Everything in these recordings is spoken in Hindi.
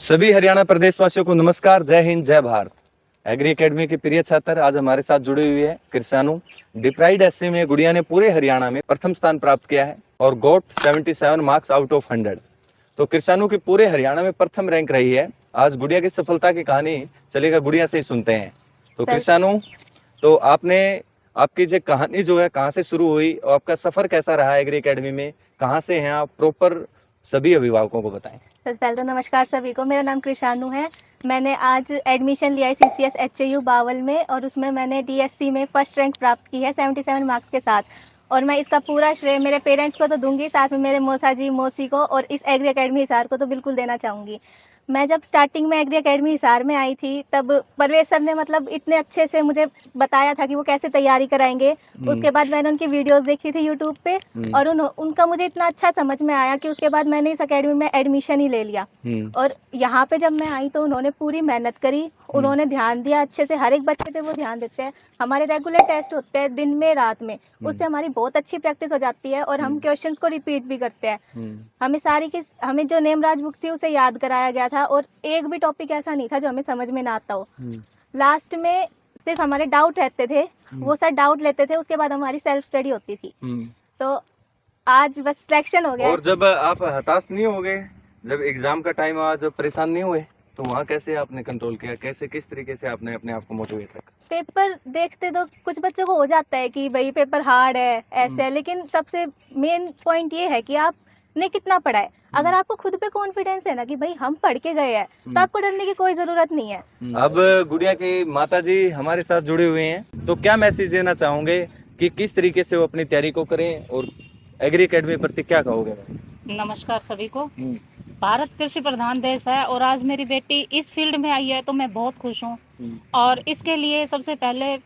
सभी हरियाणा प्रदेशवासियों को नमस्कार, जय हिंद, जय भारत। एग्री एकेडमी के प्रिय छात्र आज हमारे साथ जुड़े हुए हैं कृषाणु। डिप्राइड एसए में गुड़िया ने पूरे हरियाणा में प्रथम स्थान प्राप्त किया है और गोट 77 मार्क्स आउट ऑफ 100। तो कृषाणु की पूरे हरियाणा में प्रथम रैंक रही है। आज गुड़िया की सफलता की कहानी चलेगा गुड़िया से ही सुनते हैं। तो कृषाणु, तो आपकी जो कहानी जो है कहाँ से शुरू हुई और आपका सफर कैसा रहा एग्री एकेडमी में, कहाँ से हैं आप, प्रॉपर सभी अभिभावकों को बताएं। सबसे पहले तो नमस्कार सभी को। मेरा नाम कृषाणु है। मैंने आज एडमिशन लिया है CCS HAU बावल में और उसमें मैंने DSC में फर्स्ट रैंक प्राप्त की है 77 मार्क्स के साथ। और मैं इसका पूरा श्रेय मेरे पेरेंट्स को तो दूंगी, साथ में मेरे मौसा जी मौसी को और इस एग्री एकेडमी हिसार को तो बिल्कुल देना चाहूँगी। मैं जब स्टार्टिंग में एग्री एकेडमी हिसार में आई थी तब परवेश सर ने मतलब इतने अच्छे से मुझे बताया था कि वो कैसे तैयारी कराएंगे। उसके बाद मैंने उनकी वीडियोस देखी थी यूट्यूब पे और उनका मुझे इतना अच्छा समझ में आया कि उसके बाद मैंने इस एकेडमी में एडमिशन ही ले लिया। और यहाँ पे जब मैं आई तो उन्होंने पूरी मेहनत करी, उन्होंने ध्यान दिया अच्छे से, हर एक बच्चे पे वो ध्यान देते हैं। हमारे रेगुलर टेस्ट होते हैं दिन में रात में, उससे हमारी बहुत अच्छी प्रैक्टिस हो जाती है और हम क्वेश्चंस को रिपीट भी करते हैं। हमें जो नेमराज बुक थी उसे याद कराया गया था और एक भी टॉपिक ऐसा नहीं था जो हमें समझ में ना आता हो। लास्ट में सिर्फ हमारे डाउट रहते थे, वो सर डाउट लेते थे, उसके बाद हमारी सेल्फ स्टडी होती थी। तो आज बस सिलेक्शन हो गया। और जब आप हताश नहीं हो गए, जब एग्जाम का टाइम आया, जब परेशान नहीं हुए, तो वहाँ कैसे आपने कंट्रोल किया, कैसे किस तरीके से आपने अपने आप को मोटिवेट रखा? पेपर देखते तो कुछ बच्चों को हो जाता है कि भाई पेपर हार्ड है ऐसे है, लेकिन सबसे मेन पॉइंट ये है कि आपने कितना पढ़ा है। अगर आपको खुद पे कॉन्फिडेंस है ना कि भाई हम पढ़ के गए हैं तो आपको डरने की कोई जरूरत नहीं है। अब गुड़िया की माता जी हमारे साथ जुड़े हुए हैं, तो क्या मैसेज देना चाहोगे कि किस तरीके से वो अपनी तैयारी को करें और एग्री एकेडमी प्रति क्या कहोगे? नमस्कार सभी को। भारत कृषि प्रधान देश है और आज मेरी बेटी इस फील्ड में आई है तो मैं बहुत खुश हूँ। और इसके लिए सबसे पहले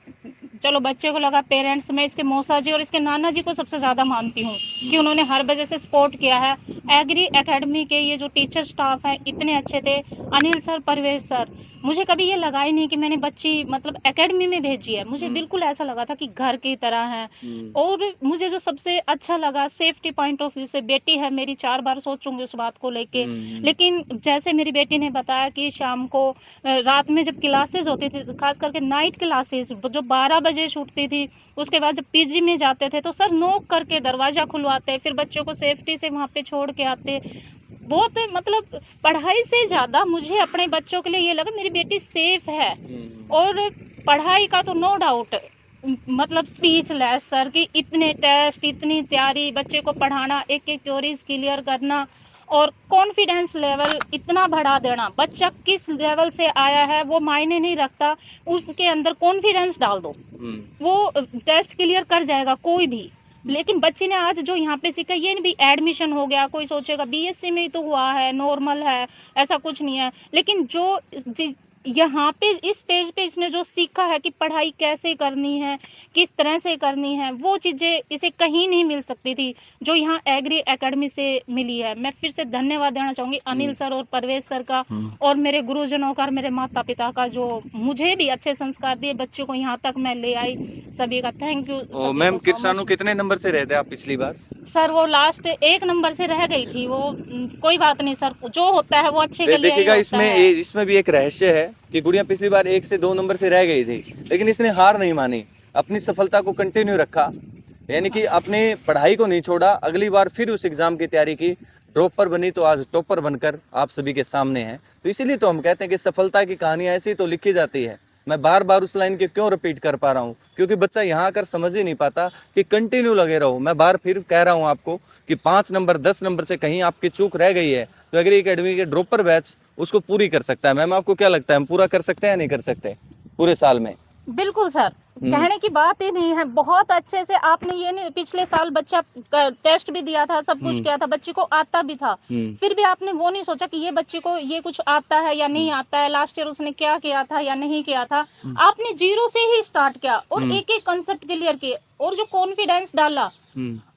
चलो बच्चे को लगा, पेरेंट्स में इसके मौसा जी और इसके नाना जी को सबसे ज़्यादा मानती हूँ कि उन्होंने हर वजह से सपोर्ट किया है। एग्री एकेडमी के ये जो टीचर स्टाफ हैं इतने अच्छे थे, अनिल सर, परवेश सर। मुझे कभी ये लगा ही नहीं कि मैंने बच्ची मतलब एकेडमी में भेजी है, मुझे बिल्कुल ऐसा लगा था कि घर की तरह है। और मुझे जो सबसे अच्छा लगा, सेफ्टी पॉइंट ऑफ व्यू से, बेटी है मेरी, 4 बार सोचूंगी उस बात को लेके। लेकिन जैसे मेरी बेटी ने बताया कि शाम को रात में जब क्लासेस होती थी, खास करके नाइट क्लासेस जो 12 बजे छूटती थी, उसके बाद जब PG में जाते थे तो सर नॉक करके दरवाज़ा खुलवाते, फिर बच्चों को सेफ्टी से वहाँ पे छोड़ के आते। बहुत मतलब पढ़ाई से ज़्यादा मुझे अपने बच्चों के लिए ये लगा मेरी बेटी सेफ है। और पढ़ाई का तो नो डाउट, मतलब स्पीचलेस सर की इतने टेस्ट, इतनी तैयारी, बच्चे को पढ़ाना, एक एक क्वेरीज क्लियर करना और कॉन्फिडेंस लेवल इतना बढ़ा देना। बच्चा किस लेवल से आया है वो मायने नहीं रखता, उसके अंदर कॉन्फिडेंस डाल दो, वो टेस्ट क्लियर कर जाएगा कोई भी। लेकिन बच्चे ने आज जो यहाँ पे सीखा, ये नहीं भी एडमिशन हो गया, कोई सोचेगा BSc में ही तो हुआ है, नॉर्मल है, ऐसा कुछ नहीं है। लेकिन जो यहाँ पे इस स्टेज पे इसने जो सीखा है कि पढ़ाई कैसे करनी है, किस तरह से करनी है, वो चीज़ें इसे कहीं नहीं मिल सकती थी जो यहाँ एग्री एकेडमी से मिली है। मैं फिर से धन्यवाद देना चाहूँगी अनिल सर और परवेश सर का और मेरे गुरुजनों का और मेरे माता पिता का, जो मुझे भी अच्छे संस्कार दिए, बच्चों को यहाँ तक मैं ले आई। सभी का थैंक यू। मैम कृषाणु कितने नंबर से रहते आप पिछली बार? सर वो लास्ट 1 नंबर से रह गई थी, वो कोई बात नहीं सर, जो होता है वो अच्छे के लिए देखिएगा, ही होता है। इसमें भी एक रहस्य है कि गुड़िया पिछली बार 1 से 2 नंबर से रह गई थी, लेकिन इसने हार नहीं मानी, अपनी सफलता को कंटिन्यू रखा, यानी कि अपने पढ़ाई को नहीं छोड़ा। अगली बार फिर उस एग्जाम की तैयारी की, ड्रॉपर बनी तो आज टॉपर बनकर आप सभी के सामने है। तो इसीलिए तो हम कहते हैं कि सफलता की कहानी ऐसी तो लिखी जाती है। मैं बार बार उस लाइन के क्यों रिपीट कर पा रहा हूँ, क्योंकि बच्चा यहाँ आकर समझ ही नहीं पाता कि कंटिन्यू लगे रहो। मैं बार फिर कह रहा हूँ आपको कि 5 नंबर 10 नंबर से कहीं आपकी चूक रह गई है तो एग्री एकेडमी के ड्रॉपर बैच उसको पूरी कर सकता है। मैम आपको क्या लगता है, हम पूरा कर सकते हैं या नहीं कर सकते पूरे साल में? बिल्कुल सर, कहने की बात ही नहीं है। बहुत अच्छे से आपने ये नहीं, पिछले साल बच्चा टेस्ट भी दिया था, सब कुछ किया था, बच्ची को आता भी था, फिर भी आपने वो नहीं सोचा कि ये बच्ची को ये कुछ आता है या नहीं आता है, लास्ट ईयर उसने क्या किया था या नहीं किया था। आपने 0 से ही स्टार्ट किया और एक एक कंसेप्ट क्लियर किए और जो कॉन्फिडेंस डाला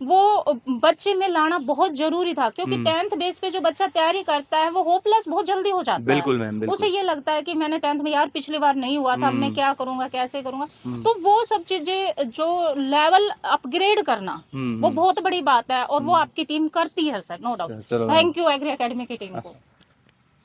वो बच्चे में लाना बहुत जरूरी था, क्योंकि 10th बेस पे जो बच्चा तैयारी करता है वो होपलेस बहुत जल्दी हो जाता बिल्कुल है। मैम, बिल्कुल। उसे ये लगता है कि मैंने 10th में यार पिछली बार नहीं हुआ था, मैं क्या करूंगा, कैसे करूंगा। तो वो सब चीजें जो लेवल अपग्रेड करना वो बहुत बड़ी बात है और वो आपकी टीम करती है sir, no doubt. Thank you Agri Academy की टीम को।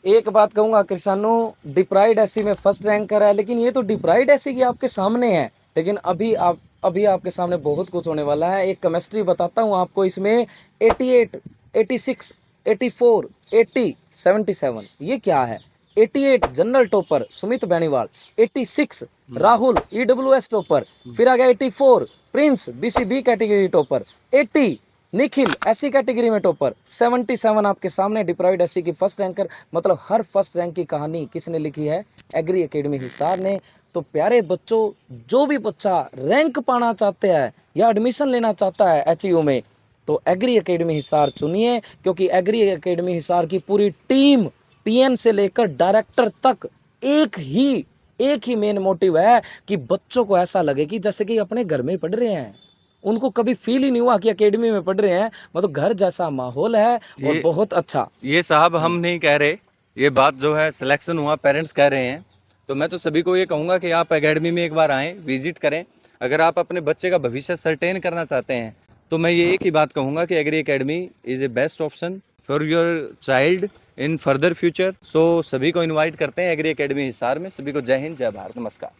एक बात कहूंगा कृषाणु, डिप्राइड एससी में फर्स्ट रैंकर है, लेकिन ये तो डिप्राइड एससी की आपके सामने है, लेकिन अभी आपके सामने बहुत कुछ होने वाला है। एक केमिस्ट्री बताता हूँ आपको, इसमें 88, 86, 84, 80, 77 ये क्या है। 88 general topper Sumit Beniwal, 86 Rahul EWS topper, फिर आ गया 84 Prince BCB category topper, 80 Nikhil SC category में टॉपर, 77 आपके सामने डिप्राइड एससी की फर्स्ट रैंकर। मतलब हर फर्स्ट रैंक की कहानी किसने लिखी है? एग्री एकेडमी हिसार ने। तो प्यारे बच्चों, जो भी बच्चा रैंक पाना चाहते हैं या एडमिशन लेना चाहता है एचयू में, तो एग्री एकेडमी हिसार चुनिए, क्योंकि एग्री एकेडमी हिसार की पूरी टीम पीएन से लेकर डायरेक्टर तक एक ही मेन मोटिव है कि बच्चों को ऐसा लगे कि जैसे कि अपने घर में पढ़ रहे हैं। उनको कभी फील ही नहीं हुआ कि एकेडमी में पढ़ रहे हैं, मतलब घर जैसा माहौल है और बहुत अच्छा। ये साहब हम नहीं कह रहे, ये बात जो है सिलेक्शन हुआ पेरेंट्स कह रहे हैं। तो मैं तो सभी को ये कहूँगा कि आप एकेडमी में एक बार आएँ, विजिट करें। अगर आप अपने बच्चे का भविष्य सर्टेन करना चाहते हैं तो मैं ये एक ही बात कहूँगा कि agri academy is a best option for your child in further future. So सभी को इन्वाइट करते हैं एग्री एकेडमी हिसार में। सभी को जय हिंद, जय भारत, नमस्कार।